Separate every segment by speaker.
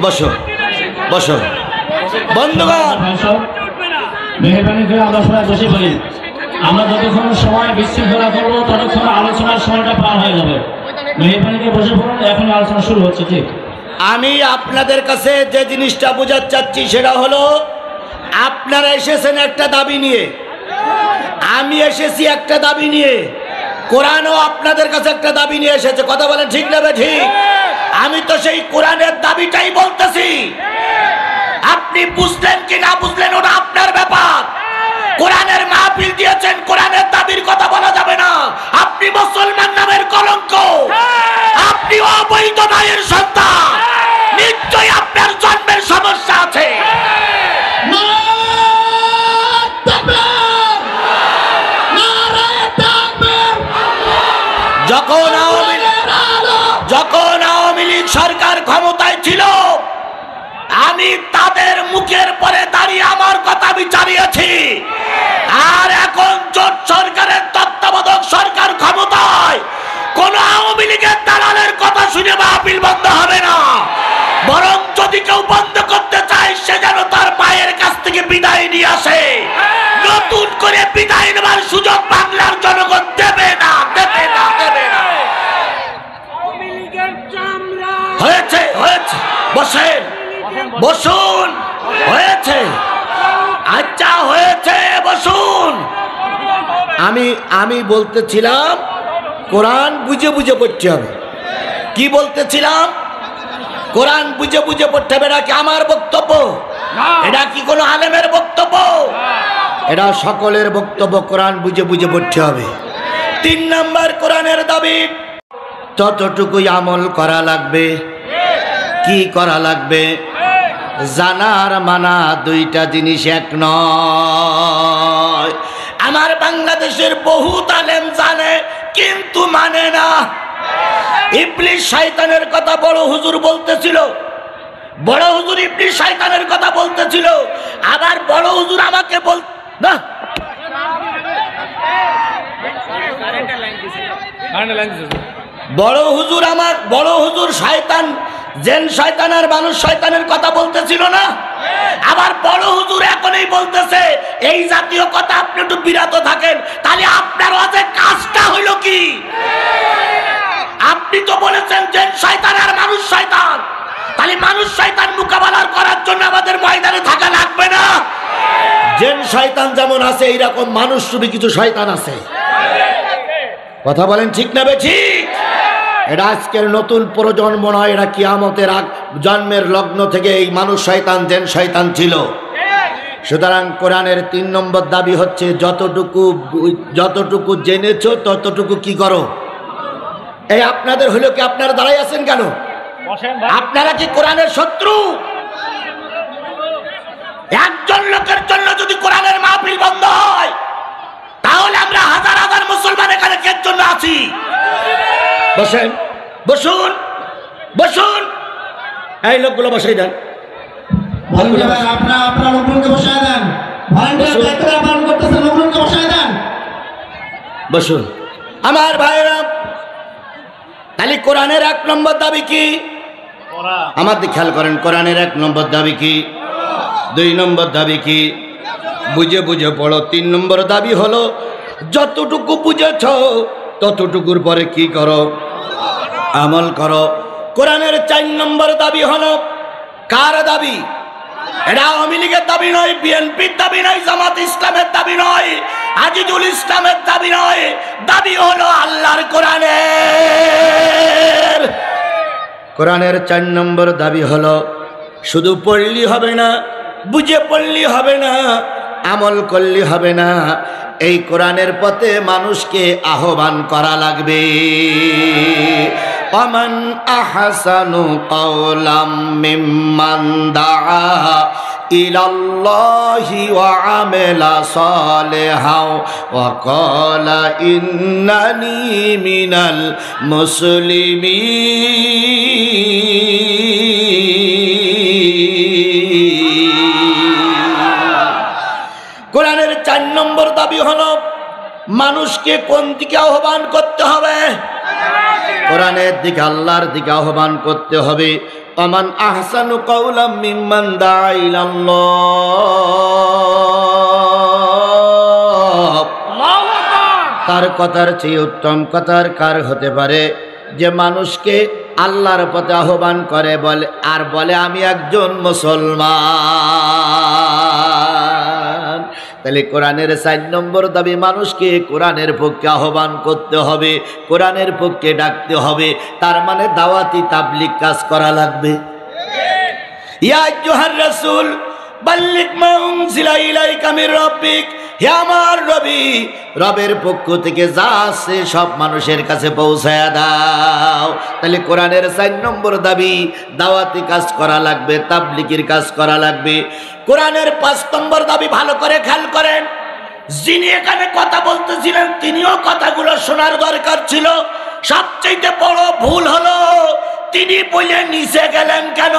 Speaker 1: বসো বসো বন্ধুগণ,
Speaker 2: মেহরবানি করে আমরা সবাই বসে পড়ি। আমরা যতক্ষণ সময় বিশৃঙ্খলা করবো ততক্ষণ আলোচনার সময়টা পার হয়ে যাবে। মেহরবানি করে বসে পড়ুন, এখন আলোচনা শুরু হচ্ছে। ঠিক,
Speaker 1: আমি আপনাদের কাছে যে জিনিসটা বোঝাতে চাচ্ছি সেটা হলো, আপনারা এসেছেন একটা দাবি নিয়ে, আমি এসেছি একটা দাবি নিয়ে, কোরআনও আপনাদের কাছে একটা দাবি নিয়ে এসেছে। কথা বলেন ঠিক না ঠিক? আমি তো সেই কোরআনের দাবিটাই বলতেছি। আপনি বুঝলেন কি না বুঝলেন ওটা আপনার ব্যাপার। কোরআনের মাহফিল দিয়েছেন, কোরআনের দাবির কথা বলা যাবে না। আপনি মুসলমান নামের কলঙ্ক, আপনি অবৈধ নারীর সন্তান, নিশ্চয়ই আপনার জন্মের সমস্যা আছে। যখন আওয়ামী লীগ সরকার ক্ষমতায় ছিল, আমি তাদের মুখের পরে দাঁড়িয়ে আমার কথা বিচারিয়েছি। আর এখন জোট সরকারের তত্ত্বাবধায়ক সরকার ক্ষমতায়, কোন আওয়ামী লীগের দালালের কথা শুনে মাহফিল বন্ধ হবে না। বরং যদি কেউ বন্ধ করতে চায়, সে যেন তার পায়ের কাছ থেকে বিদায় নিয়ে আসে। নতুন করে বিদায় নেওয়ার সুযোগ বাংলার জনগণ দেবে না, দেবে না, দেবে না। হয়েছে হয়েছে, বসেন বসুন, হয়েছে, আচ্ছা হয়েছে, বসুন। আমি বলতেছিলাম কোরআন বুঝে বুঝে পড়তে হবে। কি বলতেছিলাম? কোরআন বুঝে বুঝে পড়তে হবে। এটা কি আমার বক্তব্য? এটা কি কোনো আলেমের বক্তব্য? এটা সকলের বক্তব্য। কোরআন বুঝে বুঝে পড়তে হবে। 3 নম্বর কোরআনের দাবি, ততটুকুই আমল করা লাগবে। কি করা লাগবে? জানার মানা দুইটা জিনিস এক নয়। আমার বাংলাদেশের বহুত আলেম জানে কিন্তু মানে না। ইবলিস শয়তানের কথা বড় হুজুর বলতেছিল, বড় হুজুর ইবলিস শয়তানের কথা বলতেছিল। আবার বড় হুজুর আমাকে না, বড় হুজুর শয়তান, জেন শয়তান আর মানুষ শয়তানের কথা বলতেছিল না। আবার বড় হুজুর এখনই বলতেছে এই জাতীয় কথা। আপনি একটু বিরত থাকেন। তাহলে আপনার ওয়াজের কাজটা হইল কি? আপনি তো বলেছেন জেন শয়তান আর মানুষ শয়তান, তাহলে মানুষ শয়তান মোকাবেলা করার জন্য আমাদের ময়দানে থাকা লাগবে না? জেন শয়তান যেমন আছে, এইরকম মানুষ রূপী কিছু শয়তান আছে। কথা বলেন ঠিক না ঠিক? এটা আজকের নতুন প্রজন্ম নয়, এটা কিয়ামতের জন্মের লগ্ন থেকে এই মানুষ শয়তান, জেন শয়তান ছিল। সুতরাং কোরআনের 3 নম্বর দাবি হচ্ছে, যতটুকু জেনেছো ততটুকু কি করো। এই আপনাদের হলো কি? আপনারা দাঁড়াই আছেন কেন? আপনারা কি কোরআনের শত্রু? একজন লোকের জন্য যদি কোরআনের মাহফিল বন্ধ হয়, তাহলে আমরা হাজার হাজার মুসলমান এখানে কের জন্য আছি? বসেন, বসুন, বসুন। এই লোকগুলো বসাই দেন, বসুন আমার ভাইরা। তাহলে কোরআনের 1 নম্বর দাবি কি? আমার দিকে খেয়াল করেন। কোরআনের 1 নম্বর দাবি কি? 2 নম্বর দাবি কি? বুঝে বুঝে পড়ো। 3 নম্বর দাবি হলো, যতটুকু বুঝেছ ততটুকুর পরে কি করো? আমল করো। কোরআনের 4 নম্বর দাবি হলো, কার দাবি? এটা আওয়ামী লীগের দাবি নয়, বিএনপির দাবি নয়, জামাত ইসলামের দাবি নয়, আজিজুল ইসলামের দাবি নয়। দাবি হলো আল্লাহর কোরআনের। কোরআনের 4 নম্বর দাবি হলো, শুধু পড়লি হবে না, বুঝে পড়লি হবে না, আমল করলি হবে না। এই কোরআনের পথে মানুষকে আহ্বান করা লাগবে। ওমান আহসানু কাওলাম মিম্মান দাআ ইলাল্লাহি ওয়া আমিলা সালিহাও ওয়া ক্বালা ইন্নানি মিনাল মুসলিমিন। কোরআনের 4 নম্বর দাবি হলো, মানুষকে কোন দিকে আহ্বান করতে হবে? কোরআনের দিকে, আল্লাহর দিকে আহ্বান করতে হবে। ওমান আহসানু কাওলাম মিম্মান দাআ ইলাল্লাহ। তার কথার চেয়ে উত্তম কথার কার হতে পারে যে মানুষকে আল্লাহর পথে আহ্বান করে বলে আমি একজন মুসলমান। তাহলে কোরআনের 4 নম্বর দাবি, মানুষকে কোরআনের পক্ষে আহ্বান করতে হবে, কোরআনের পক্ষে ডাকতে হবে। তার মানে দাওয়াতি তাবলীগ কাজ করা লাগবে। ইয়া আইয়ুহার রাসূল বাল্লিগ মা উনজিলা ইলাইকা মির রাব্বিক, হে আমার নবী, রবের পক্ষ থেকে যা আছে সব মানুষের কাছে পৌঁছায়া দাও। তাহলে কোরআনের 4 নম্বর দাবি, দাওয়াতি কাজ করা লাগবে, তাবলীগের কাজ করা লাগবে। কোরআনের 5 নম্বর দাবি, ভালো করে খেয়াল করেন, যিনি এখানে কথা বলতেছিলেন তিনিও কথাগুলো শোনার দরকার ছিল। সবচেয়ে বড় ভুল হলো তিনি বলে নিচে গেলেন কেন?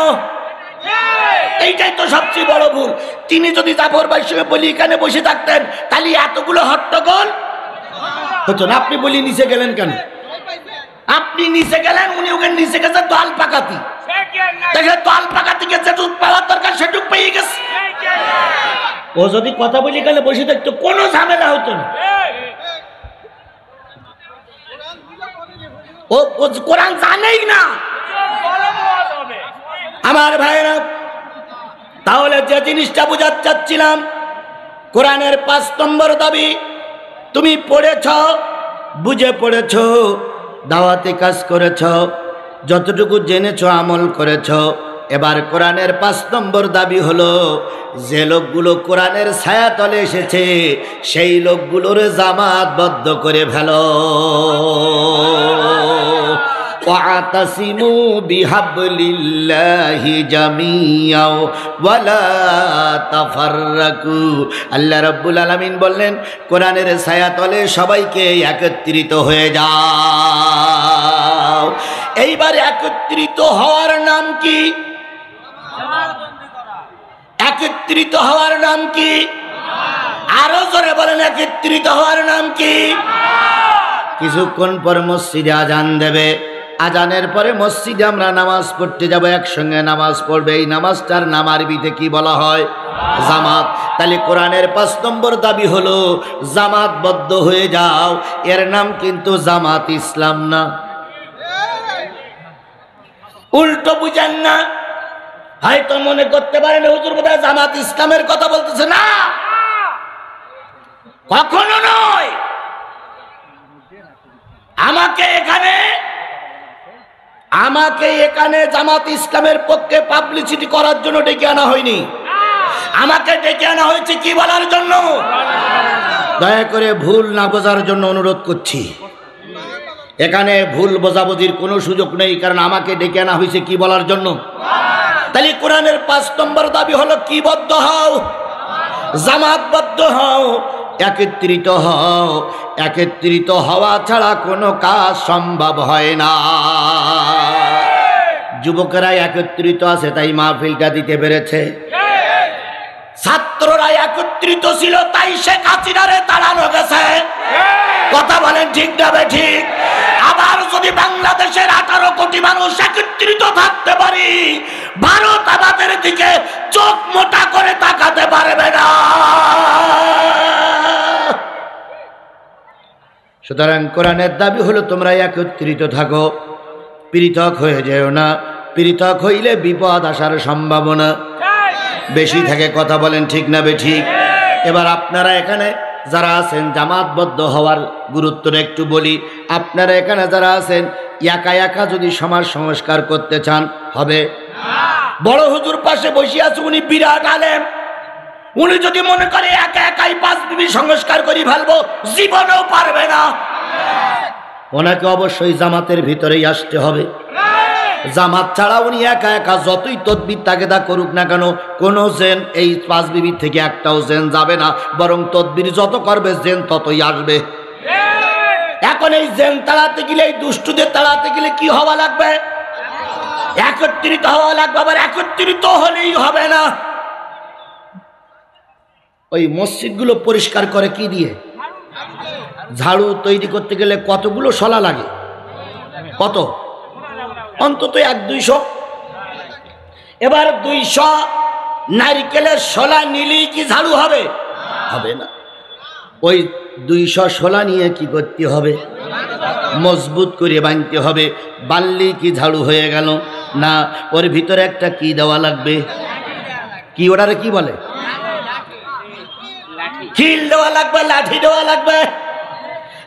Speaker 1: এইটাই তো সবচেয়ে বড় ভুল। তিনি যদি জাফর ভাইয়ের সঙ্গে বলি এখানে বসে থাকতেন তাহলে এতগুলো হট্টগোল হতো না। আপনি বলি নিচে গেলেন কেন? আপনি নিচে গেলেন, উনি ওখানে নিচে গেছে দল পাকাতি। দেখে দল পাকাতি গেছে, যেটুক পাওয়ার দরকার সেটুক পেয়ে গেছে। ও যদি কথা বলি এখানে বসে থাকতো কোনো ঝামেলা হতো না। ও কোরআন জানেই না। আমার ভাইরা, তাহলে যে জিনিসটা বুঝাতে চাচ্ছিলাম, কোরআনের 5 নম্বর দাবি, তুমি পড়েছ, বুঝে পড়েছ, দাওয়াতে কাজ করেছ, যতটুকু জেনেছ আমল করেছ। এবার কোরআনের 5 নম্বর দাবি হলো, যে লোকগুলো কোরআনের ছায়াতলে এসেছে সেই লোকগুলোর জামাতবদ্ধ করে ফেলো। ওয়াতাসিমু বিহাবলিল্লাহি জামিআ ওয়ালা তাফাররাকু। আল্লাহ রাব্বুল আলামিন বললেন, কোরআনের ছায়াতলে সবাইকে একত্রিত হয়ে যাও। এইবার একত্রিত হওয়ার নাম কি? একত্রিত হওয়ার নাম কি? আরো জোরে বলেন, একত্রিত হওয়ার নাম কি? কিছুক্ষণ পর মসজিদে আজান দেবে, আজানের পরে মসজিদে আমরা নামাজ পড়তে যাব, একসঙ্গে নামাজ পড়বে। এই নামাজটার নাম আরবিতে কি বলা হয়? জামাত। তাহলে কোরআনের 5 নম্বর দাবি হলো জামাতবদ্ধ হয়ে যাও। এর নাম কিন্তু জামাত ইসলাম না। উল্টো বুঝেন না, হয়তো মনে করতে পারেন হুজুর বোধহয় জামাত ইসলামের কথা বলতেছে। না, কখনো নয়। আমাকে এখানে জামাত ইসলামের পক্ষে পাবলিসিটি করার জন্য ডেকে আনা হয়নি। আমাকে ডেকে আনা হয়েছে কি বলার জন্য? দয়া করে ভুল না বোঝার জন্য অনুরোধ করছি। এখানে ভুল বোঝাবুঝির কোনো সুযোগ নেই, কারণ আমাকে ডেকে আনা হয়েছে কি বলার জন্য? তাহলে কোরআনের 5 নম্বর দাবি হলো কি বদ্ধ হও, জামাতবদ্ধ হও, একত্রিত হও। একত্রিত হওয়া ছাড়া কোনো কাজ সম্ভব হয় না। যুবকেরা একত্রিত আছে তাই মাহফিলটা দিতে পেরেছে। ছাত্ররা একত্রিত ছিল তাই শেখ হাসিনারে তাড়ানো গেছে। কথা বলেন ঠিক না ঠিক? আবার যদি বাংলাদেশের 18 কোটি মানুষ একত্রিত থাকতে পারি, ভারত আমাদের দিকে চোখ মোটা করে তাকাতে পারবে না। সুতরাং কোরআনের দাবি হলো তোমরা একত্রিত থাকো, পৃথক হয়ে যেও না। পৃথক হইলে বিপদ আসার সম্ভাবনা বেশি থাকে। কথা বলেন ঠিক না ঠিক? এবার আপনারা এখানে যারা আছেন, জামাতবদ্ধ হওয়ার গুরুত্বটা একটু বলি। আপনারা এখানে যারা আছেন, একা একা যদি সমাজ সংস্কার করতে চান হবে? বড় হুজুর পাশে বসে আছে, উনি বিরাট আলেম। উনি যদি মনে করে একা একাই 5 বিবি সংস্কার করে ফেলবো, জীবনেও পারবে না। ওনাকে অবশ্যই জামাতের ভিতরেই আসতে হবে। জামাত ছাড়া উনি একা একা যতই তদবির তাগেদা করুক না কেন, কোনো জেন এই 5 বিবির থেকে একটাও জেন যাবে না, বরং তদবির যত করবে জেন ততই আসবে। এখন এই জেন তাড়াতে গেলে, এই দুষ্টুদের তাড়াতে গেলে কি হওয়া লাগবে? একত্রিত হওয়া লাগবে। আবার একত্রিত হলেই হবে না। ওই মসজিদগুলো পরিষ্কার করে কি দিয়ে? ঝাড়ু তৈরি করতে গেলে কতগুলো শলা লাগে? কত? অন্তত 1-200। এবার 200 নারকেলের শোলা নিলেই কি ঝাড়ু হবে? হবে না। ওই 200 শোলা নিয়ে কি করতে হবে? মজবুত করে বাঁধতে হবে। বানলি কি ঝাড়ু হয়ে গেল? না, ওর ভিতরে একটা কি দেওয়া লাগবে। কি ওটারে কি বলে? খিল দেওয়া লাগবে, লাঠি দেওয়া লাগবে।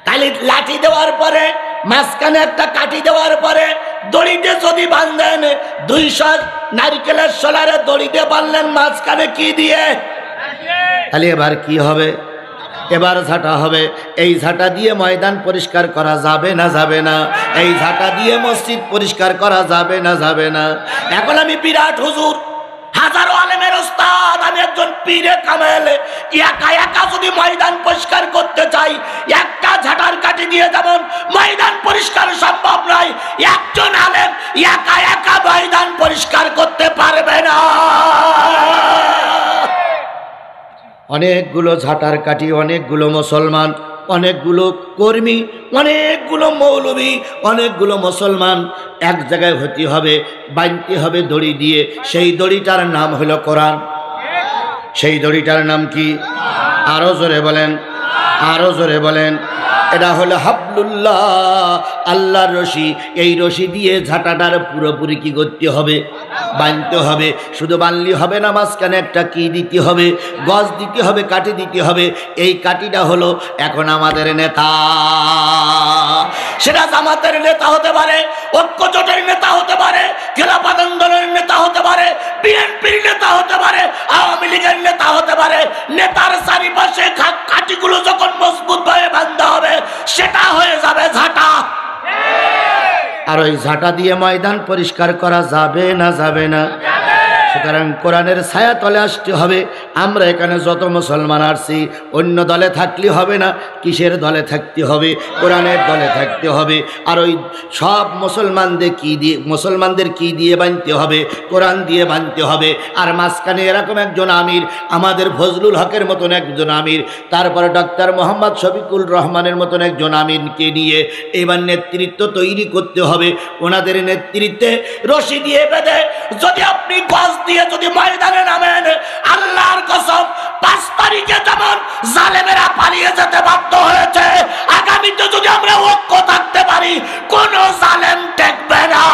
Speaker 1: তাহলে লাঠি দেওয়ার পরে মাঝখানে একটা কাঠি দেওয়ার পরে দড়িতে যদি বাঁধেন, 200 নারকেলের শোলারে দড়িতে বাঁধলেন মাঝখানে কি দিয়ে, তাহলে এবার কি হবে? এবার ঝাঁটা হবে। এই ঝাঁটা দিয়ে ময়দান পরিষ্কার করা যাবে না যাবে না? এই ঝাঁটা দিয়ে মসজিদ পরিষ্কার করা যাবে না যাবে না? এখন আমি বিরাট হুজুর, হাজারো আলেমের ওস্তাদ, আমি একজন পীরে কামেল, একা একা যদি ময়দান পরিষ্কার করতে চাই, একটা ঝাঁটার কাঠি দিয়ে যেমন ময়দান পরিষ্কার সম্ভব নয়, একজন আলেম একা একা ময়দান পরিষ্কার করতে পারবে না। অনেকগুলো ঝাঁটার কাঠি, অনেকগুলো মুসলমান, অনেকগুলো কর্মী, অনেকগুলো মৌলবী, অনেকগুলো মুসলমান এক জায়গায় হতে হবে, বাঁধতে হবে দড়ি দিয়ে। সেই দড়িটার নাম হলো কোরআন। সেই দড়িটার নাম কি? আরো জোরে বলেন, আরো জোরে বলেন। এটা হলো হাবলুল্লাহ, আল্লাহর রশি। এই রশি দিয়ে ঝাঁটাটার পুরোপুরি কি করতে হবে? বাঁধতে হবে। শুধু বানলি হবে না, মাঝখানে একটা কি দিতে হবে, গজ দিতে হবে, কাঠি দিতে হবে। এই কাঠিটা হলো এখন আমাদের নেতা। সেটা জামাতের নেতা হতে পারে, ঐক্যজোটের নেতা হতে পারে, খেলাফত আন্দোলনের নেতা হতে পারে, বিএনপির নেতা হতে পারে, আওয়ামী লীগের নেতা হতে পারে। নেতার চারিপাশে কাঠিগুলো যখন মজবুত ভাবে বাঁধা হবে, সেটা হয়ে যাবে ঝাঁটা। আর ওই ঝাঁটা দিয়ে ময়দান পরিষ্কার করা যাবে না যাবে না? সুতরাং কোরআনের ছায়া তলে আসতে হবে। আমরা এখানে যত মুসলমান আসছি, অন্য দলে থাকলে হবে না। কিসের দলে থাকতে হবে? কোরআনের দলে থাকতে হবে। আর ওই সব মুসলমানদের কি দিয়ে বাঁধতে হবে? কোরআন দিয়ে বাঁধতে হবে। আর মাঝখানে এরকম একজন আমির, আমাদের ফজলুল হকের মতন একজন আমির, তারপরে ডক্টর মোহাম্মদ শফিকুল রহমানের মতন একজন আমিরকে নিয়ে এবার নেতৃত্ব তৈরি করতে হবে। ওনাদের নেতৃত্বে রশি দিয়ে বেঁধে যদি আপনি গজ দিয়ে যদি ময়দানে নামেন, আল্লাহর কসম 5 তারিখে যেমন জালেমেরা পালিয়ে যেতে বাধ্য হয়েছে, আগামীতে যদি আমরা ঐক্য থাকতে পারি, কোন জালেম টেকবে না।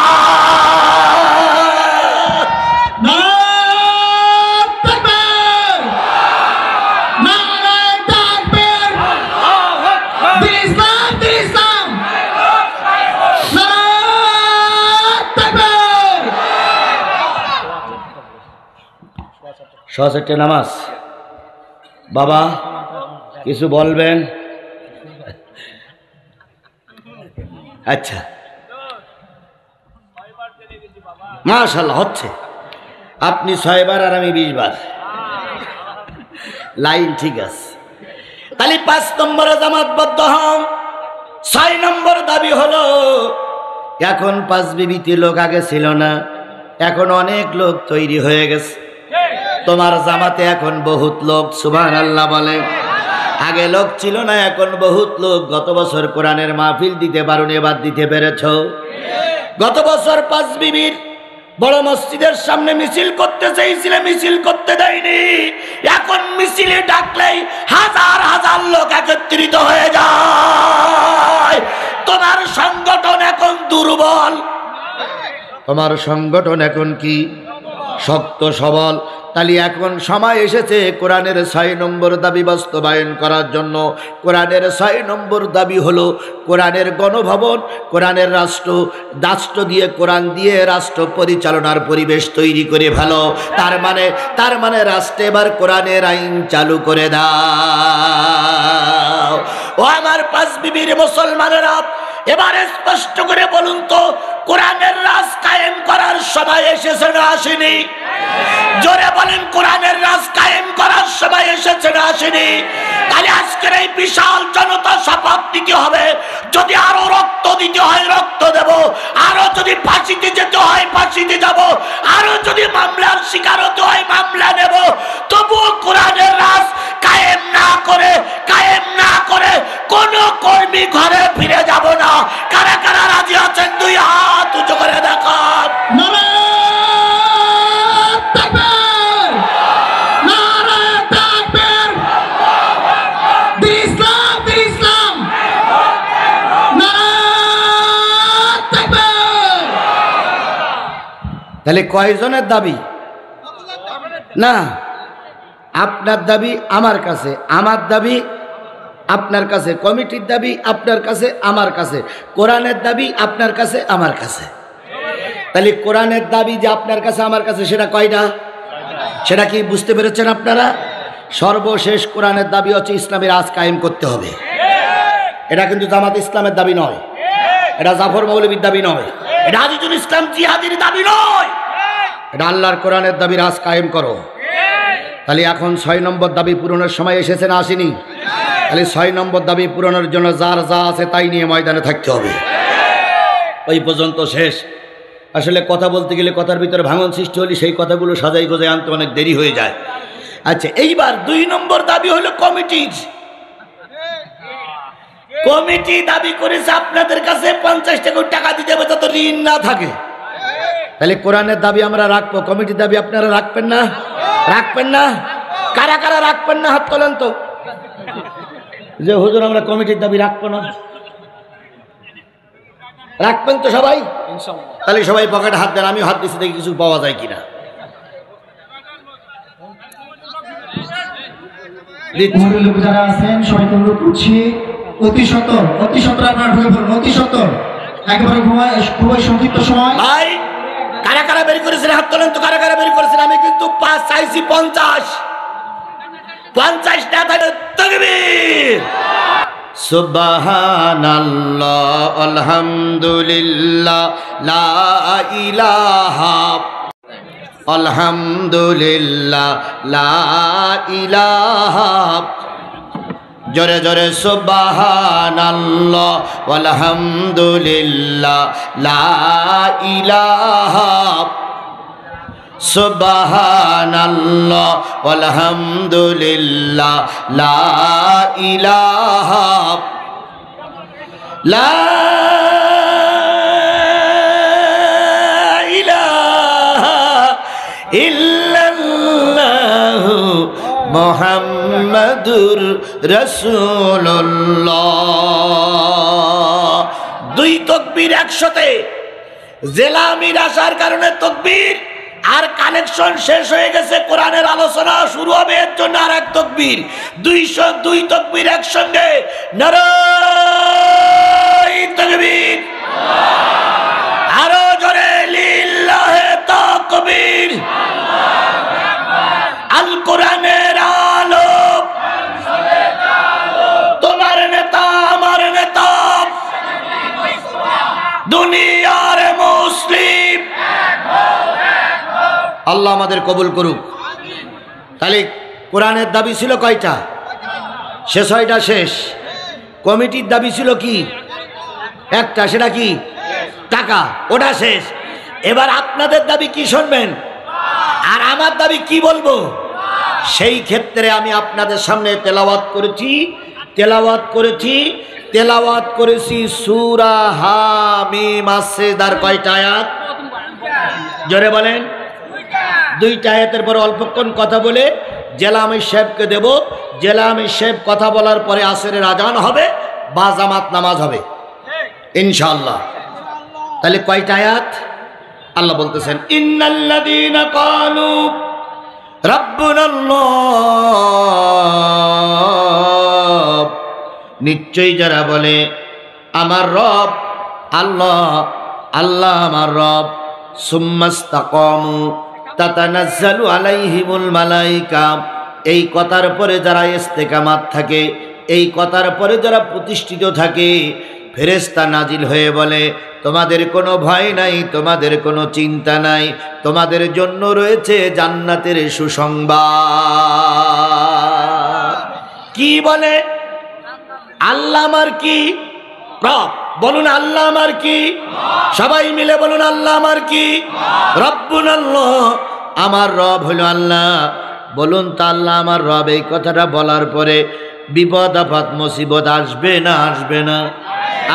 Speaker 1: সহজে নামাজ। বাবা কিছু বলবেন? আচ্ছা, মাশাআল্লাহ হচ্ছে। আপনি 6 বার আর আমি 20 বার, লাইন ঠিক আছে। তাহলে 5 নম্বরে জামাতবদ্ধ হন। 6 নম্বর দাবি হলো, এখন 5 বিবিতে লোক আগে ছিল না, এখন অনেক লোক তৈরি হয়ে গেছে। তোমার জামাতে এখন বহুত লোক, সুবহানাল্লাহ বলে। আগে লোক ছিল না, এখন বহুত লোক। গত বছর কোরআনের মাহফিল দিতে পারোনি, এবার দিতে পেরেছ। গত বছর 5 বিবির বড় মসজিদের সামনে মিছিল করতে চেয়েছিলে, মিছিল করতে দেয়নি। এখন মিছিলে ডাকলেই হাজার হাজার লোক একত্রিত হয়ে যায়। তোমার সংগঠন এখন দুর্বল। তোমার সংগঠন এখন কি? শক্ত সবল। তাহলে এখন সময় এসেছে কোরআনের 6 নম্বর দাবি বাস্তবায়ন করার জন্য। কোরআনের 6 নম্বর দাবি হলো কোরআনের গণভবন, কোরআনের রাষ্ট্র দিয়ে, কোরআন দিয়ে রাষ্ট্র পরিচালনার পরিবেশ তৈরি করে ভালো। তার মানে রাষ্ট্রে এবার কোরআনের আইন চালু করে দাও। ও আমার 5 বিবির মুসলমানেরা, এবারে স্পষ্ট করে বলুন তো, কোরআনের রাজ কায়েম করার সময় এসেছে না আসেনি? জোরে বলেন, কোরআনের রাজ কায়েম করার সময় এসেছে না আসেনি? তাহলে আজকের এই বিশাল জনতা শপথ নিতে হবে। যদি আরো রক্ত দিতে হয় রক্ত দেব, আরো যদি ফাঁসিতে যেতে হয় ফাঁসিতে যাব, আরো যদি মামলার শিকার হতে হয় মামলা নেব, তবুও কোরআনের রাজ কায়েম না করে কোন কর্মী ঘরে ফিরে যাব না। কারা কারা রাজি আছেন? 2 হাত উঁচু করে দেখান। তাহলে কয়জনের দাবি? না, আপনার দাবি আমার কাছে, আমার দাবি আপনার কাছে, কমিটির দাবি আপনার কাছে, আমার কাছে, কোরআনের দাবি আপনার কাছে, আমার কাছে। তাহলে কোরআনের দাবি যে আপনার কাছে আমার কাছে, সেটা কয়টা? সেটা কি বুঝতে পেরেছেন আপনারা? সর্বশেষ কোরআনের দাবি হচ্ছে ইসলামের রাজ কায়েম করতে হবে। এটা কিন্তু জামাত ইসলামের দাবি নয়, এটা জাফর মৌলবীর দাবি নয়, এটা আজিজুল ইসলাম জিহাদির দাবি নয়, এটা আল্লাহর কোরআনের দাবি, রাজ কায়েম করো। তাহলে এখন 6 নম্বর দাবি পূরণের সময় এসেছে না আসেনি? তাহলে 6 নম্বর দাবি পূরণের জন্য যার যা আছে তাই নিয়ে ময়দানে থাকতে হবে। ওই পর্যন্ত শেষ। আসলে কথা বলতে গেলে কথার ভিতরে ভাঙন সৃষ্টি হলে সেই কথাগুলো সাজাই গোজাই আনতে অনেক দেরি হয়ে যায়। আচ্ছা, এইবার 2 নম্বর দাবি হলো কমিটির। কমিটি দাবি করেছে আপনাদের কাছে 50 টাকা দিতে হবে যত ঋণ না থাকে। তাহলে কোরআনের দাবি আমরা রাখবো, কমিটির দাবি আপনারা রাখবেন না? রাখবেন না? কারা কারা রাখবেন না হাত তোলেন তো, যে হুজুর আমরা কমিটির দাবি রাখবো না। রাখবেন তো সবাই? তাহলে সবাই পকেটে হাত দেন, আমি হাত দিচ্ছি, দেখি কিছু পাওয়া যায় কিনা।
Speaker 3: লোক যারা আছেন সবাইকে অনুরোধ করছি, অতি সত্তর আপনারা ঢুকে পড়ুন, অতি সত্তর, একেবারে খুবই সংক্ষিপ্ত সময়।
Speaker 1: ভাই কারা কারা বের করেছেন হাত তোলেন তো, কারা কারা বের করেছেন? আমি কিন্তু 5 চাইছি, 50 না থাকে তাকবীর। সুবহানাল্লাহ, আলহামদুলিল্লাহ, লা ইলাহা, আলহামদুলিল্লাহ, লা ইলাহা, জোরে জোরে সুবহানাল্লাহ, আলহামদুলিল্লাহ, লা ইলাহা, সুবহানাল্লাহ, আলহামদুলিল্লাহ, লা ইলাহা, লা ইলাহা ইল্লাল্লাহু মুহাম্মাদুর রাসূলুল্লাহ। 2 তাকবীর একসাথে। জেলা আমির আসার কারণে তাকবীর, আর কানেকশন শেষ হয়ে গেছে, কোরআনের আলোচনা শুরু হবে, এর জন্য আর এক তাকবীর। 202 তাকবীর একসঙ্গে, নারায়ে তাকবীর, আরো জোরে লিল্লাহে তাকবীর। আল কোরআনের আলো, তোমার নেতা আমার নেতা, দুনিয়ার মুসলিম, আল্লাহ আমাদের কবুল করুক। তাহলে কোরআনের দাবি ছিল কয়টা? সে 6টা শেষ। কমিটির দাবি ছিল কি? একটা, সেটা কি? টাকা, ওটা শেষ। এবার আপনাদের দাবি কি শুনবেন, আর আমার দাবি কি বলবো? সেই ক্ষেত্রে আমি আপনাদের সামনে তেলাওয়াত করেছি সূরা হামিম। মাসেদার কয়টা আয়াত? জোরে বলেন। 2টা আয়াতের পরে অল্পক্ষণ কথা বলে জেলা আমির সাহেবকে দেব। জেলা আমির সাহেব কথা বলার পরে আসরের আজান হবে বা জামাত নামাজ হবে ইনশাআল্লাহ। তাহলে কয়টা আয়াত? আল্লাহ বলতেছেন, ইন্নাল্লাযীনা ক্বালু রাব্বুনাল্লাহ, নিশ্চয়ই যারা বলে আমার রব আল্লাহ, আল্লাহ আমার রব, সুম্মাস্তাকামু তাতানাজ্জালু আলাইহিমুল মালাইকা, এই কথার পরে যারা ইস্তেকামাত থাকে, এই কথার পরে যারা প্রতিষ্ঠিত থাকে, ফেরেশতা নাজিল হয়ে বলে তোমাদের কোনো ভয় নাই, তোমাদের কোনো চিন্তা নাই, তোমাদের জন্য রয়েছে জান্নাতের সুসংবাদ। কি বলে? আল্লাহ আমার কি রব? বলুন আল্লাহ আমার কি? সবাই মিলে বলুন আল্লাহ আমার কি? রব্বুনাল্লাহ, আমার রব হলো আল্লাহ। বলুন তা আল্লাহ আমার রব, এই কথাটা বলার পরে বিপদ আপদ মুসিবত আসবে না? আসবে না?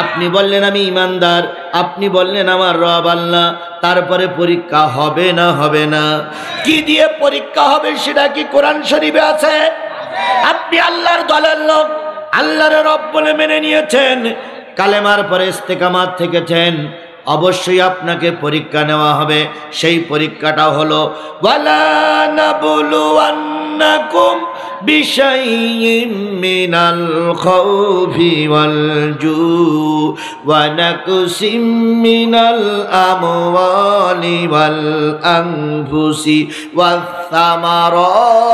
Speaker 1: আপনি বললেন আমি ইমানদার, আপনি বললেন আমার রব আল্লাহ, তারপরে পরীক্ষা হবে না? হবে না? কি দিয়ে পরীক্ষা হবে সেটা কি কোরআন শরীফে আছে? আপনি আল্লাহর দলের লোক, আল্লাহর রব বলে মেনে নিয়েছেন, কালেমার পরে ইস্তেকামাত থেকেছেন, অবশ্যই আপনাকে পরীক্ষা নেওয়া হবে। সেই পরীক্ষাটা হলো ওয়ালা নাবলুওয়ান্নাকুম বিশাইইম মিনাল খাউফি ওয়াল জুই ওয়া নাকসিম মিনাল আমওয়ালি ওয়াল আনফুসি ওয়াস সামারাত।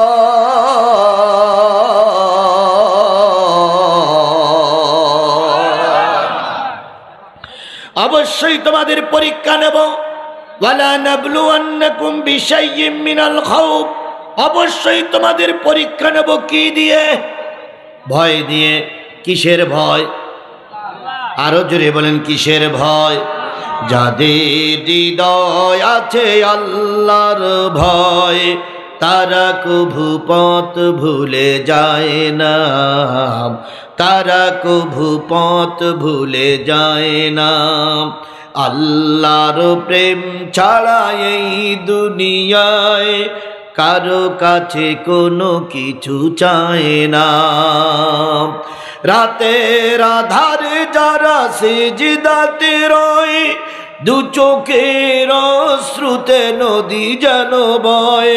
Speaker 1: অবশ্যই তোমাদের পরীক্ষা নেব। ওয়ালা নাবলুওয়ান্নাকুম বিশাইইম মিনাল খাউফ, অবশ্যই তোমাদের পরীক্ষা নেব কি দিয়ে? ভয় দিয়ে। কিসের ভয়? আরো জোরে বলেন কিসের ভয়? যাদের হৃদয় আছে আল্লাহর ভয়, তারা কভু পথ ভুলে যায় না, তারা কভু পথ ভুলে যায় না। আল্লাহর প্রেম ছাড়া এই দুনিয়ায় কারো কাছে কোনো কিছু চায় না। রাতের আধারে যারা সিজদাতে রয়, দু চোখের অশ্রুতে নদী যেন বয়।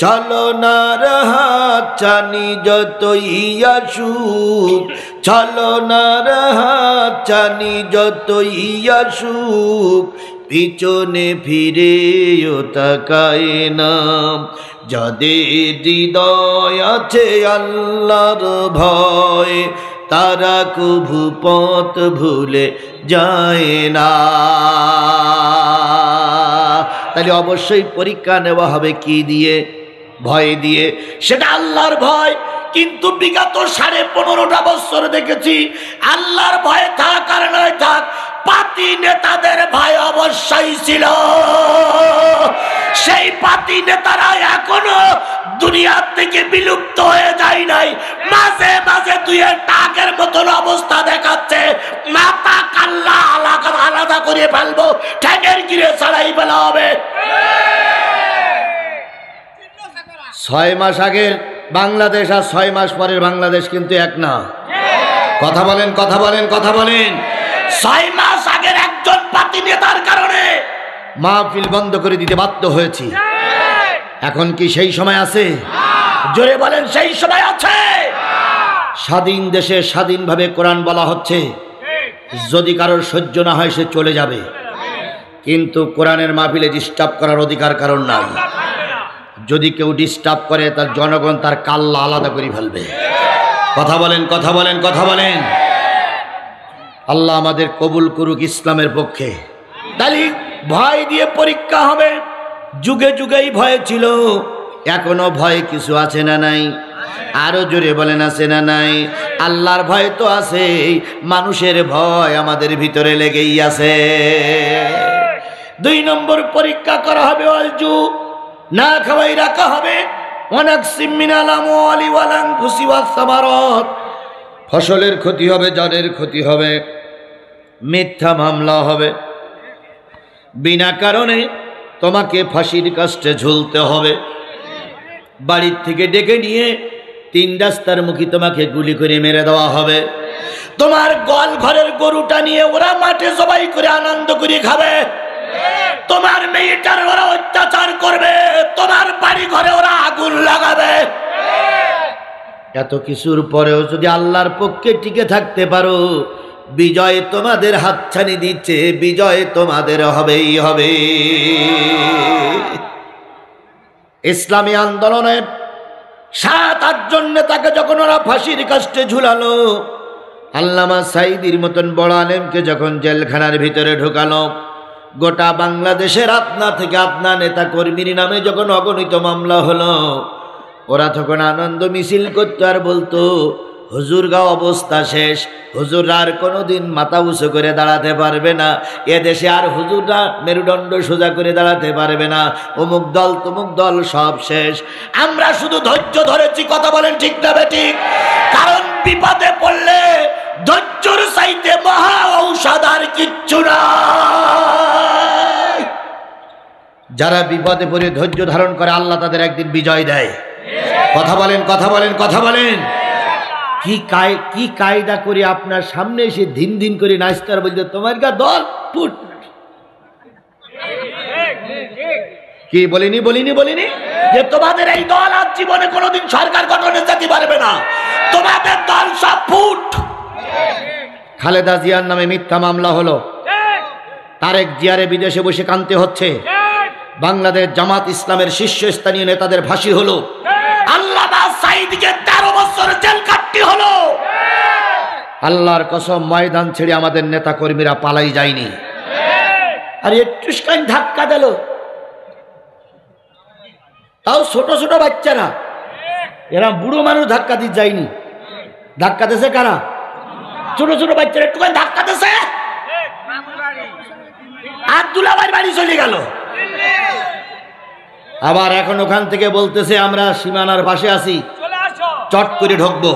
Speaker 1: ছলনার হাত চানি যতই আসুক, ছলনার হাত চানি যতই আসুক, পিছনে ফিরেও তাকায় না। যাদের হৃদয় আছে আল্লাহর ভয়, তারা কভু পথ ভুলে যায় না। তাহলে অবশ্যই পরীক্ষা নেওয়া হবে কি দিয়ে? ভয় দিয়ে। সেটা আল্লাহর ভয়। কিন্তু বিগত 15.5 বছর দেখেছি আল্লাহর ভয় থাক আর নয় থাক, পাতি নেতাদের ভয় অবশ্যই ছিল। সেই পাতি নেতারা এখনো দুনিয়া থেকে বিলুপ্ত হয়ে যায় নাই। মাঝে মাঝে দুই টাকের মতন অবস্থা দেখাচ্ছে। মাথা কাল্লা আলাদা করে ফেলবো, ঠ্যাঙের গিরে ছাড়াই ফেলা হবে। 6 মাস আগের বাংলাদেশ আর 6 মাস পরের বাংলাদেশ কিন্তু এক না। কথা বলেন, কথা বলেন, কথা বলেন। 6 মাস আগের একজন পাতি নেতার কারণে মাহফিল বন্ধ করে দিতে বাধ্য হয়েছি। এখন কি সেই সময় আছে? জোরে বলেন, সেই সময় আছে। স্বাধীন দেশে স্বাধীনভাবে কোরআন বলা হচ্ছে। যদি কারোর সহ্য না হয় সে চলে যাবে, কিন্তু কোরআনের মাহফিলে ডিস্টার্ব করার অধিকার কারণ নাই। যদি কেউ ডিস্টার্ব করে তার জনগণ তার কাল্লা আলাদা করে ফেলবে। কথা বলেন, কথা বলেন, কথা বলেন। আল্লাহ আমাদের কবুল করুক ইসলামের পক্ষে। তাহলে ভয় দিয়ে পরীক্ষা হবে। যুগে যুগেই ভয় ছিল, এখনো ভয় কিছু আছে না নাই? আরো জোরে বলেন আছে না নাই? আল্লাহর ভয় তো আছে, মানুষের ভয় আমাদের ভিতরে লেগেই আছে। 2 নম্বর পরীক্ষা করা হবে অলজু, না খাওয়াই রাখা হবে। ওয়ানাকসিম মিনাল আমওয়ালি ওয়াল আনফুসি ওয়াস সামারাত, ফসলের ক্ষতি হবে, জানের ক্ষতি হবে, মিথ্যা মামলা হবে, বিনা কারণে তোমাকে ফাঁসির কাস্টে ঝুলতে হবে। বাড়ির থেকে ডেকে নিয়ে 3 রাস্তার মুখী তোমাকে গুলি করে মেরে দেওয়া হবে। তোমার গোয়াল ঘরের গরুটা নিয়ে ওরা মাঠে জবাই করে আনন্দ করে খাবে। তোমার মেয়েটার ওরা অত্যাচার করবে, তোমার বাড়ি ঘরে ওরা আগুন লাগাবে। এত কিছুর পরেও যদি আল্লাহর পক্ষে টিকে থাকতে পারো, বিজয় তোমাদের হাতছানি দিচ্ছে, বিজয় তোমাদের হবেই হবে। ইসলামী আন্দোলনের 7-8 জন নেতাকে যখন ওরা ফাঁসির কাস্টে ঝুলালো, আল্লামা সাইদির মতন বড় আলেমকে যখন জেলখানার ভিতরে ঢোকালো, গোটা বাংলাদেশের আপনা থেকে আপনা নেতা কর্মীর নামে যখন অগণিত মামলা হলো, ওরা তখন আনন্দ মিছিল করতো আর বলতো হুজুরগাঁও অবস্থা শেষ, হুজুররা আর কোনোদিন মাথা উঁচু করে দাঁড়াতে পারবে না, এদেশে আর হুজুররা মেরুদণ্ড সোজা করে দাঁড়াতে পারবে না, অমুক দল তমুক দল সব শেষ। আমরা শুধু ধৈর্য ধরেছি। কথা বলেন ঠিক না বেঠিক? কারণ বিপদে পড়লে ধৈর্যর চাইতে মহা ঔষধ আর কিচ্ছু না। যারা বিপদে পড়ে ধৈর্য ধারণ করে আল্লাহ তাদের একদিন বিজয় দেয়। কথা বলেন, কথা বলেন, কথা বলেন। কি কায়দা করে আপনার সামনে এসে দিন দিন করে নাচতে আর বলতে তোমার গা দল ফুট, কি বলিনি যে তোমাদের এই দল আজ জীবনে কোনোদিন সরকার গঠনে যেতে পারবে না, তোমাদের দল সব ফুট। খালেদা জিয়ার নামে মিথ্যা মামলা হলো, তারেক জিয়ারে বিদেশে বসে কাঁদতে হচ্ছে, বাংলাদেশ জামাত ইসলামের শীর্ষস্থানীয় নেতাদের ফাঁসি হলো, আল্লামা সাঈদকে 13 বছর জেল কাটতে হলো। আল্লাহর কসম ময়দান ছেড়ে আমাদের নেতা কর্মীরা পালাই যায়নি। আর একটু ধাক্কা দিল, তাও ছোট ছোট বাচ্চারা, এরা বুড়ো মানুষ ধাক্কা দিয়ে যায়নি। ধাক্কা দিয়েছে কারা? ছোট ছোট বাচ্চারা একটুখানি ধাক্কা দিয়েছে, আর দুলাভাইয়ের বাড়ি চলে গেল। আবার এখন ওখান থেকে বলতেছে আমরা সীমানার পাশে আছি, চট করে ঢুকবো।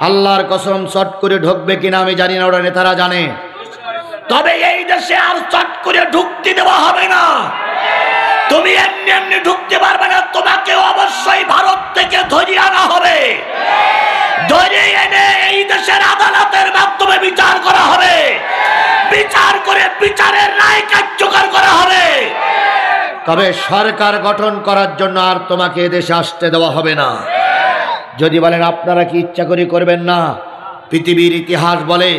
Speaker 1: আল্লাহর কসম চট করে ঢুকবে কিনা আমি জানি না, ওরা নেতারা জানে। তবে এই দেশে আর চট করে ঢুকতে দেওয়া হবে না। তুমি এমনি এমনি ঢুকতে পারবে না, তোমাকে অবশ্যই ভারত থেকে ধরে আনা হবে। ধরে এনে এই দেশের আদালতের মাধ্যমে বিচার করা হবে, বিচার করে বিচারের রায় কার্যকর করা হবে। তবে সরকার গঠন করার জন্য আর তোমাকে এদেশে আসতে দেওয়া হবে না। যদি বলেন আপনারা কি ইচ্ছা করে করবেন না, পৃথিবীর ইতিহাস বলে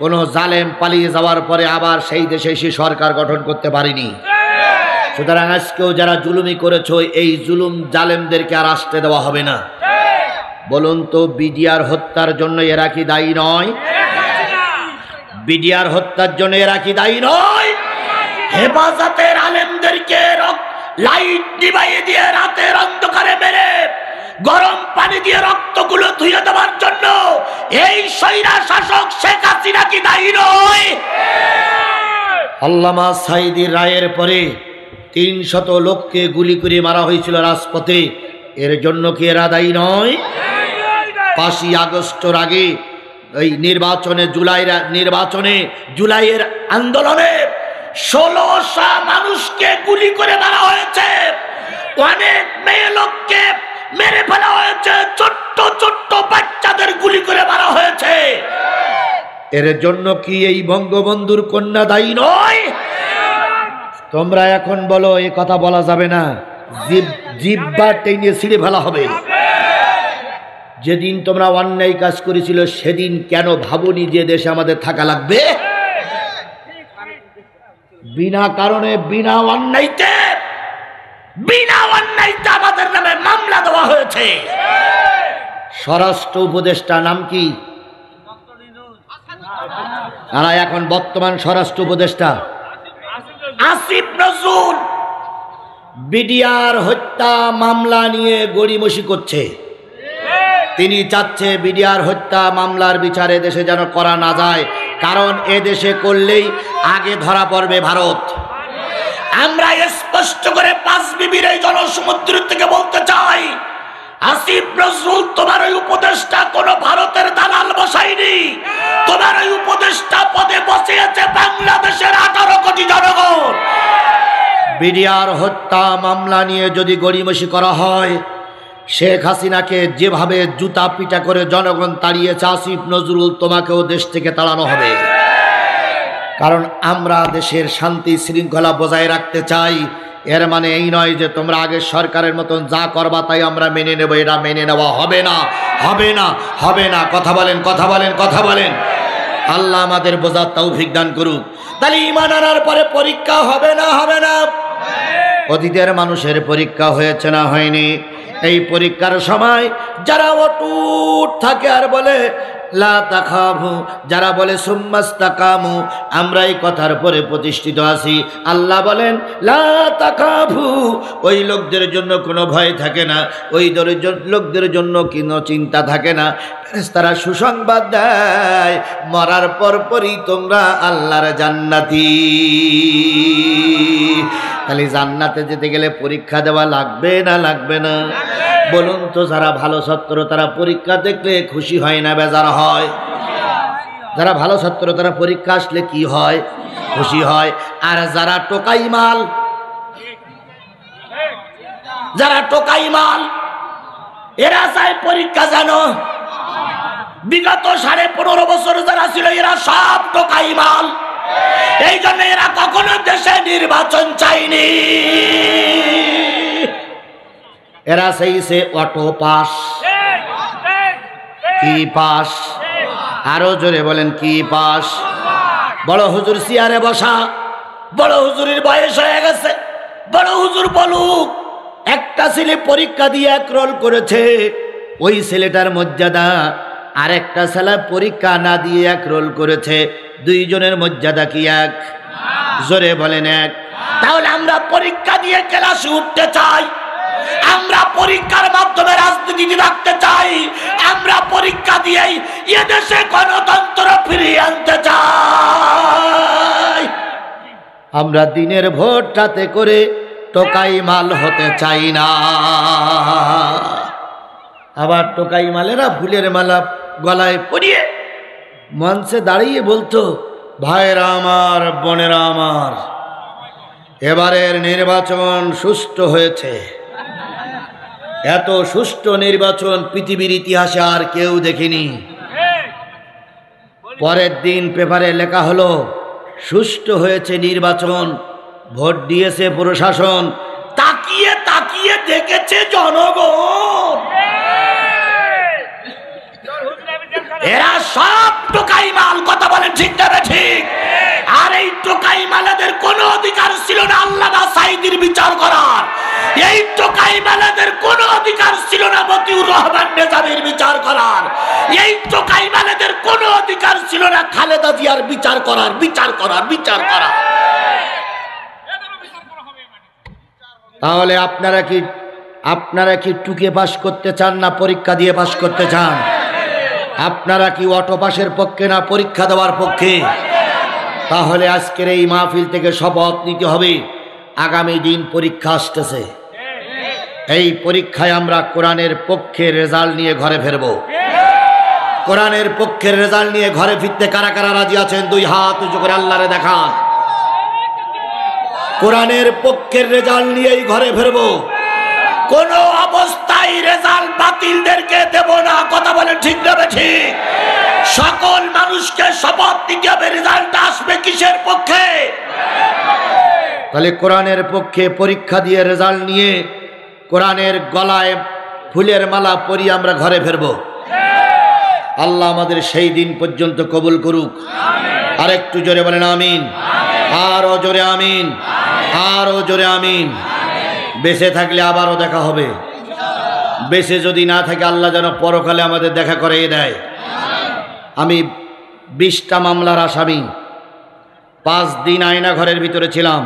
Speaker 1: কোন জালেম পালিয়ে যাওয়ার পরে আবার সেই দেশে এসে সরকার গঠন করতে পারেনি। সুতরাং আজকেও যারা জুলুমি করেছো, এই জুলুম জালেমদেরকে আর আসতে দেওয়া হবে না। বলুন তো, বিডিআর হত্যার জন্য এরা কি দায়ী নয়? বিডিআর হত্যার জন্য এরা কি দায়ী নয়? হেফাজতের আলেমদেরকে লাইট নিভাইয়ে দিয়ে রাতের অন্ধকারে মেরে গরম পানি দিয়ে রক্তগুলো ধুয়ে দেওয়ার জন্য এই স্বৈরা শাসক শেখ হাসিনা কি দায়ী নয়? আল্লামা সাঈদীর রায়ের পরে 300 লোককে গুলি করে মারা হয়েছিল রাজপথে, এর জন্য কি এরা দায়ী নয়? 5ই আগস্টের আগে এই জুলাইয়ের আন্দোলনে 1600 মানুষকে গুলি করে মারা হয়েছে, অনেক মেয়ে লোককে মেরে ফেলা হয়েছে, ছোট্ট ছোট্ট বাচ্চাদের গুলি করে মারা হয়েছে। এর জন্য কি এই বঙ্গবন্ধুর কন্যা দায়ী নয়? তোমরা এখন বলো এই কথা বলা যাবে না, জিহ্বা টেনে ছিঁড়ে ফেলা হবে। যেদিন তোমরা অন্যায় কাজ করেছিল সেদিন কেন ভাবনি যে দেশে আমাদের থাকা লাগবে? বিনা কারণে বিনা অন্যায়তে আমাদের নামে মামলা দেওয়া হয়েছে। স্বরাষ্ট্র উপদেষ্টা নাম কি? তারা এখন বর্তমান স্বরাষ্ট্র উপদেষ্টা আসিফ নজরুল বিডিআর হত্যা মামলা নিয়ে গড়িমসি করছে। তিনি চাচ্ছে বিডিআর হত্যা মামলার বিচার দেশে যেন করা না যায়, কারণ এ দেশে করলেই আগে ধরা পড়বে ভারত। আমরা স্পষ্ট করে 5 বিবির এই জনসমুদ্র থেকে বলতে চাই, আসিফ নজরুল তোমার ওই উপদেষ্টা কোন ভারতের দালাল বসায়নি, তোমার ওই উপদেষ্টা পদে বসিয়েছে বাংলাদেশের 18 কোটি জনগণ। বিডিআর হত্যা মামলা নিয়ে যদি গড়িমসি করা হয়, শেখ হাসিনাকে যেভাবে জুতা পিটা করে জনগণ তাড়িয়েছে, আসিফ নজরুল তোমাকেও দেশ থেকে তাড়ানো হবে। কারণ আমরা দেশের শান্তি শৃঙ্খলা বজায় রাখতে চাই। এর মানে এই নয় যে তোমরা আগের সরকারের মতন যা করবা তাই আমরা মেনে নেব, এটা মেনে নেওয়া হবে না, হবে না, হবে না। কথা বলেন। আল্লাহ আমাদের বোঝার তৌফিক দান করুক। তাহলে ঈমান আনার পরে পরীক্ষা হবে না? অতীতের মানুষের পরীক্ষা হয়েছে না হয়নি? এই পরীক্ষার সময় যারা অটুট থাকে আর বলে লা তাখাফু, যারা বলে সুম্মাস্তাকামু, আমরা এই কথার পরে প্রতিষ্ঠিত আছি। আল্লাহ বলেন লা তাখাফু, ওই লোকদের জন্য কোনো ভয় থাকে না, ওই লোকদের জন্য কোনো চিন্তা থাকে না। ফেরেশতারা সুসংবাদ দেয়, মরার পরপরই তোমরা আল্লাহর জান্নাতি। তাহলে জান্নাতে যেতে গেলে পরীক্ষা দেওয়া লাগবে না? বলুন তো, যারা ভালো ছাত্র তারা পরীক্ষা দেখলে খুশি হয় না বেজার হয়? যারা ভালো ছাত্র তারা পরীক্ষা আসলে কি হয়? খুশি হয়। আর যারা টোকাই মাল এরা চায় পরীক্ষা জানো বিগত 15.5 বছর যারা ছিল এরা সব টোকাই মাল। এই জন্য এরা কখনো দেশে নির্বাচন চায়নি। এরা চাইছে অটো পাস। কি পাস? আরো জোরে বলেন, কি পাস? বড় হুজুর চেয়ারে বসা, বড় হুজুরের বয়স হয়ে গেছে, বড় হুজুর বলুক একটা ছেলে পরীক্ষা দিয়ে এক রোল করেছে, ওই ছেলেটার মর্যাদা, আর একটা ছেলে পরীক্ষা না দিয়ে এক রোল করেছে, দুইজনের মর্যাদা কি এক? জোরে বলেন এক। তাহলে আমরা পরীক্ষা দিয়ে ক্লাসে উঠতে চাই, আমরা পরীক্ষার মাধ্যমে রাজনীতি রাখতে চাই, আমরা পরীক্ষা দিয়েই এদেশে গণতন্ত্র ফিরিয়ে আনতে চাই। আমরা দিনের ভোট রাতে করে টোকাই মাল হতে চাই না। আবার টোকাই মালেরা ফুলের মালা গলায় পরিয়ে মঞ্চে দাঁড়িয়ে বলতো, ভাইরা আমার, বোনেরা আমার, এবারের নির্বাচন সুষ্ঠু হয়েছে। এত সুষ্ঠু নির্বাচন পৃথিবীর ইতিহাসে আর কেউ দেখেনি। পরের দিন পেপারে লেখা হলো, সুষ্ঠু হয়েছে নির্বাচন, ভোট দিয়েছে প্রশাসন, তাকিয়ে তাকিয়ে দেখেছে জনগণ। এরা সব টোকাই মাল। কথা বলেন ঠিক না ঠিক? আর এই টোকাই মালাদের কোনো অধিকার ছিল না আল্লামা সাঈদীর বিচার করার, এই টোকাই মালাদের কোনো অধিকার ছিল না মতিউর রহমান নেজামীর বিচার করার, এই টোকাই মালাদের কোনো অধিকার ছিল না খালেদা জিয়ার বিচার করার। তাহলে আপনারা কি টুকে পাস করতে চান না পরীক্ষা দিয়ে পাস করতে চান? আপনারা কি অটো পাসের পক্ষে না পরীক্ষা দেওয়ার পক্ষে? তাহলে আজকের এই মাহফিল থেকে শপথ নিতে হবে, আগামী দিন পরীক্ষা আসতেছে, এই পরীক্ষায় আমরা কোরআনের পক্ষে রেজাল্ট নিয়ে ঘরে ফিরব। কোরআনের পক্ষের রেজাল্ট নিয়ে ঘরে ফিরতে কারা কারা রাজি আছেন? দুই হাত উঁচু করে আল্লাহরে দেখান। কোরআনের পক্ষের রেজাল্ট নিয়েই ঘরে ফিরব, কোন অবস্থায় রেজাল্ট বাতিলদেরকে দেব না। কথা বলেন ঠিক না ঠিক? সকল মানুষকে শপথ নিতে হবে রেজাল্ট আসবে কিসের পক্ষে? তাহলে কোরআনের পক্ষে পরীক্ষা দিয়ে রেজাল্ট নিয়ে কোরআনের গলায় ফুলের মালা পরিয়ে আমরা ঘরে ফিরব। আল্লাহ আমাদের সেই দিন পর্যন্ত কবুল করুক। আর একটু জোরে বলেন আমিন, আরো জোরে আমিন, আরো জোরে আমিন। বেঁচে থাকলে আবারও দেখা হবে, বেঁচে যদি না থাকে আল্লাহ যেন পরকালে আমাদের দেখা করিয়ে দেয়। আমি 20টা মামলার আসামি, 5 দিন আয়না ঘরের ভিতরে ছিলাম,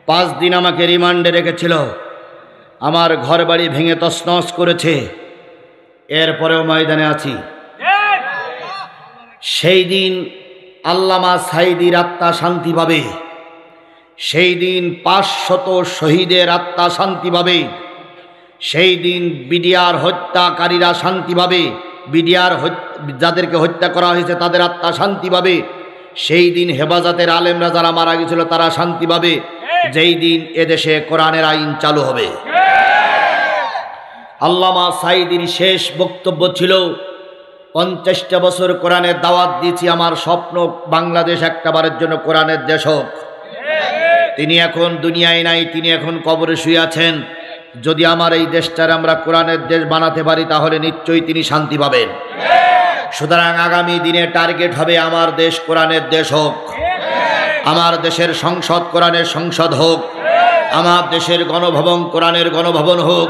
Speaker 1: 5 দিন আমাকে রিমান্ডে রেখেছিল, আমার ঘর বাড়ি ভেঙে তছনছ করেছে, এরপরেও ময়দানে আছি। সেই দিন আল্লামা সাঈদীর আত্মা শান্তি পাবে, সেই দিন 500 শহীদের আত্মা শান্তি পাবে, সেই দিন বিডিআর হত্যাকারীরা শান্তি পাবে, বিডিআর যাদেরকে হত্যা করা হয়েছে তাদের আত্মা শান্তি পাবে, সেই দিন হেফাজতের আলেমরা যারা মারা গেছিল তারা শান্তি পাবে, যেই দিন এদেশে কোরআনের আইন চালু হবে। আল্লামা সাঈদীর শেষ বক্তব্য ছিল, 50টা বছর কোরআনের দাওয়াত দিয়েছি, আমার স্বপ্ন বাংলাদেশ একটাবারের জন্য কোরআনের দেশ হোক। তিনি এখন দুনিয়ায় নাই, তিনি এখন কবরে শুয়ে আছেন। যদি আমার এই দেশটার আমরা কোরআনের দেশ বানাতে পারি তাহলে নিশ্চয়ই তিনি শান্তি পাবেন। সুতরাং আগামী দিনে টার্গেট হবে আমার দেশ কোরআনের দেশ হোক, আমার দেশের সংসদ কোরআনের সংসদ হোক, আমার দেশের গণভবন কোরআনের গণভবন হোক,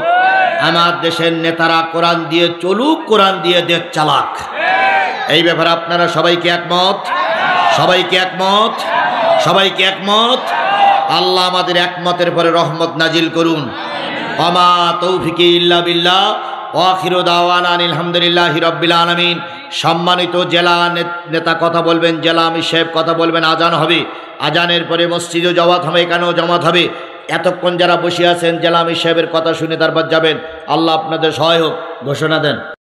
Speaker 1: আমার দেশের নেতারা কোরআন দিয়ে চলুক, কোরআন দিয়ে দেশ চালাক। এই ব্যাপারে আপনারা সবাইকে একমত? সবাইকে একমত? সবাইকে একমত? আল্লাহ আমাদের একমতের পরে রহমত নাজিল করুন। ওমা তৌফিকি ইল্লা বিল্লাহ, আখিরু দাওয়ানা আলহামদুলিল্লাহি রাব্বিল আলামিন। সম্মানিত জেলা নেতা কথা বলবেন, জেলা আমির সাহেব কথা বলবেন, আজান হবে, আজানের পরে মসজিদে জমাত হবে, এখানেও জমাত হবে। এতক্ষণ যারা বসে আছেন জেলা আমির সাহেবের কথা শুনে তারপর যাবেন। আল্লাহ আপনাদের সহায় হোক। ঘোষণা দেন।